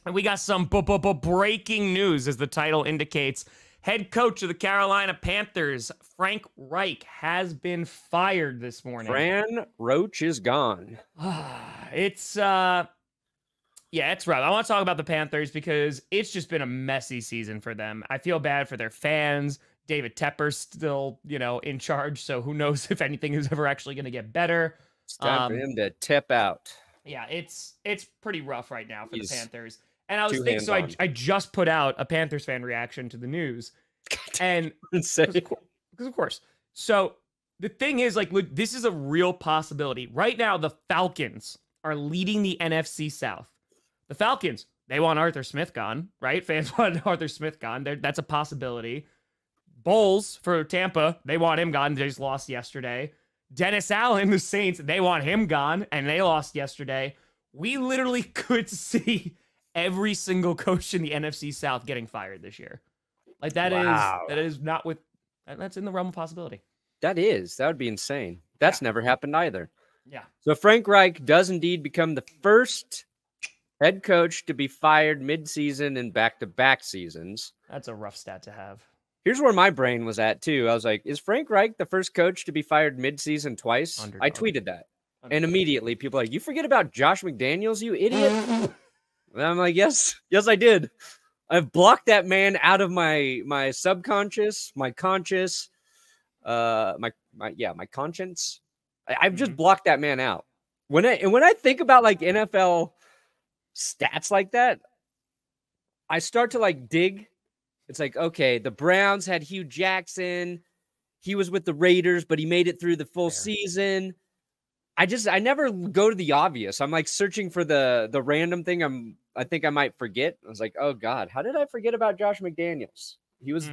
And we got some breaking news, as the title indicates. Head coach of the Carolina Panthers, Frank Reich, has been fired this morning. Fran Roach is gone. It's it's rough. I want to talk about the Panthers because it's just been a messy season for them. I feel bad for their fans. David Tepper's still, in charge, so who knows if anything is ever actually going to get better. It's time for him to tip out. Yeah, it's pretty rough right now for the Panthers. And I was thinking, so I just put out a Panthers fan reaction to the news. And because of course. So the thing is, look, this is a real possibility. Right now, the Falcons are leading the NFC South. The Falcons, they want Arthur Smith gone, right? Fans want Arthur Smith gone. That's a possibility. Bulls for Tampa, they want him gone. They just lost yesterday. Dennis Allen, the Saints, they want him gone, and they lost yesterday. We literally could see every single coach in the NFC South getting fired this year. That is not that's in the realm of possibility. That would be insane. That's never happened either. Yeah. So Frank Reich does indeed become the first head coach to be fired mid-season in back-to-back seasons. That's a rough stat to have. Here's where my brain was at, too. I was like, is Frank Reich the first coach to be fired mid-season twice? Underdog. I tweeted that. Underdog. And immediately people are like, you forget about Josh McDaniels, you idiot? And I'm like, yes, I did. I've blocked that man out of my subconscious, my conscious, my conscience. I've just blocked that man out. When I think about NFL stats like that, I start to dig. It's okay, the Browns had Hugh Jackson. He was with the Raiders, but he made it through the full season. I never go to the obvious. I'm searching for the random thing I think I might forget. I was like, oh God, how did I forget about Josh McDaniels? He was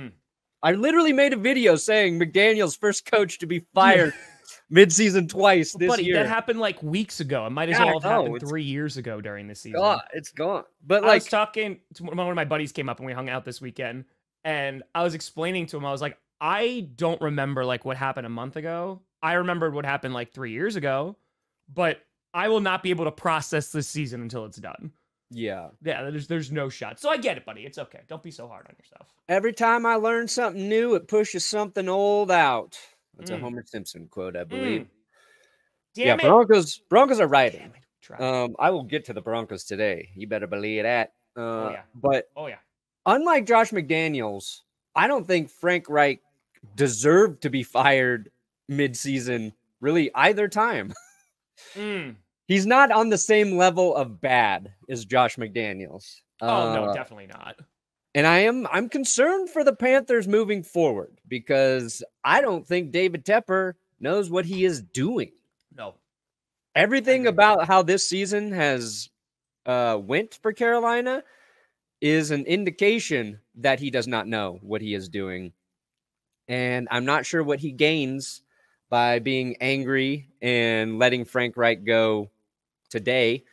I literally made a video saying McDaniels first coach to be fired mid-season twice this year. That happened weeks ago. It might as well have happened 3 years ago during the season. God, it's gone. But I was talking to one of my buddies came up and we hung out this weekend, and I was explaining to him, I was like, I don't remember what happened a month ago. I remembered what happened 3 years ago, but I will not be able to process this season until it's done. Yeah. Yeah, there's no shot. So I get it, buddy. It's okay. Don't be so hard on yourself. Every time I learn something new, it pushes something old out. That's a Homer Simpson quote, I believe. Damn it. Broncos are riding. I will get to the Broncos today. You better believe that. But unlike Josh McDaniels, I don't think Frank Reich deserved to be fired mid-season really either time. He's not on the same level of bad as Josh McDaniels. No, definitely not. And I'm concerned for the Panthers moving forward because I don't think David Tepper knows what he is doing. No. Everything about how this season has went for Carolina is an indication that he does not know what he is doing. And I'm not sure what he gains by being angry and letting Frank Reich go today.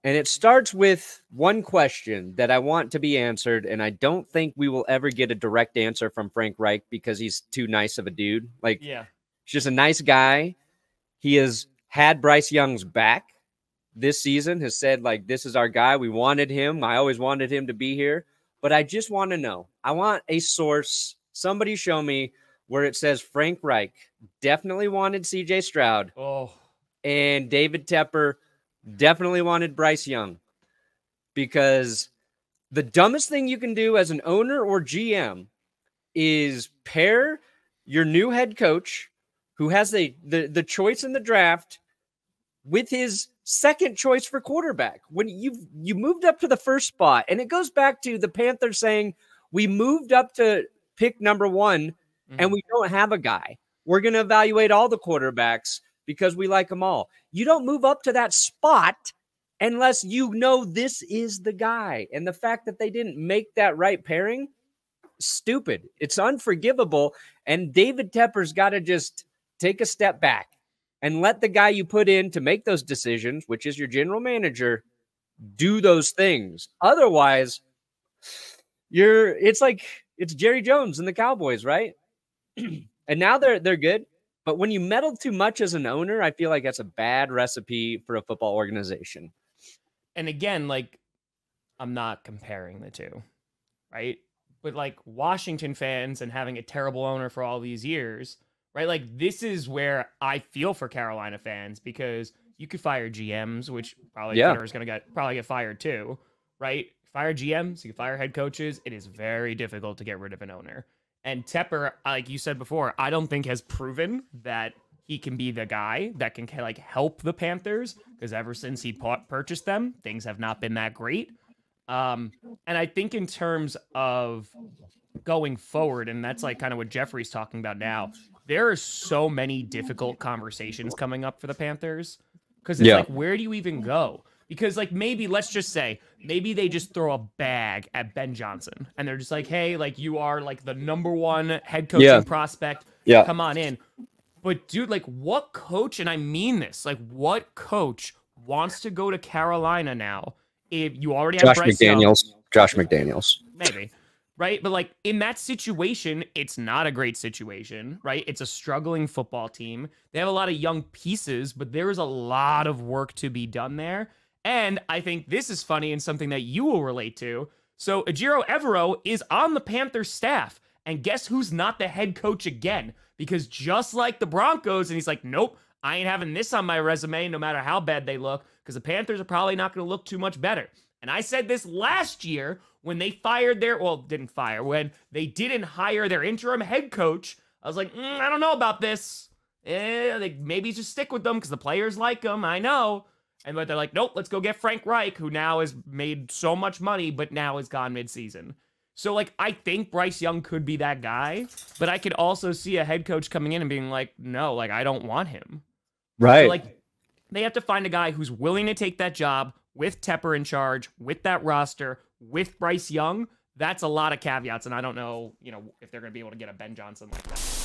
And it starts with one question that I want to be answered, and I don't think we will ever get a direct answer from Frank Reich because he's too nice of a dude. He's just a nice guy. He has had Bryce Young's back this season, has said, this is our guy. We wanted him. I always wanted him to be here. But I just want to know. I want a source. Somebody show me where it says Frank Reich definitely wanted C.J. Stroud. And David Tepper definitely wanted Bryce Young, because the dumbest thing you can do as an owner or GM is pair your new head coach who has the choice in the draft with his second choice for quarterback. When you moved up to the first spot, and it goes back to the Panthers saying, we moved up to pick number 1 and we don't have a guy. We're going to evaluate all the quarterbacks because we like them all. You don't move up to that spot unless you know this is the guy. And the fact that they didn't make that right pairing, stupid. It's unforgivable. And David Tepper's got to just take a step back and let the guy you put in to make those decisions, which is your general manager, do those things. Otherwise, it's Jerry Jones and the Cowboys, right? And now they're good. But when you meddle too much as an owner, I feel like that's a bad recipe for a football organization. And again, I'm not comparing the two, right? But like Washington fans and having a terrible owner for all these years, right? Like this is where I feel for Carolina fans, because you could fire GMs, which probably Twitter is going to probably get fired too, right? Fire GMs, you can fire head coaches. It is very difficult to get rid of an owner. And Tepper, like you said before, I don't think has proven that he can be the guy that can like help the Panthers, because ever since he purchased them, things have not been that great. And I think in terms of going forward, and that's like kind of what Jeffrey's talking about now, there are so many difficult conversations coming up for the Panthers, because it's like, where do you even go? Because like, maybe let's just say, maybe they just throw a bag at Ben Johnson and they're just like, hey, like you are like the #1 head coaching prospect. Come on in. But dude, like what coach, and I mean this, like what coach wants to go to Carolina now if you already have Josh McDaniels. Maybe. Right? But like in that situation, it's not a great situation, right? It's a struggling football team. They have a lot of young pieces, but there is a lot of work to be done there. And I think this is funny and something that you will relate to. So Ejiro Evero is on the Panthers staff. And guess who's not the head coach again? Because just like the Broncos, and he's like, nope, I ain't having this on my resume no matter how bad they look, because the Panthers are probably not going to look too much better. And I said this last year when they when they didn't hire their interim head coach. I was like, I don't know about this. Maybe just stick with them because the players like them. I know. And but they're like, nope, let's go get Frank Reich, who now has made so much money, but now is gone midseason. So, like, I think Bryce Young could be that guy, but I could also see a head coach coming in and being like, no, like, I don't want him. Right. So, like, they have to find a guy who's willing to take that job with Tepper in charge, with that roster, with Bryce Young. That's a lot of caveats, and I don't know, if they're going to be able to get a Ben Johnson like that.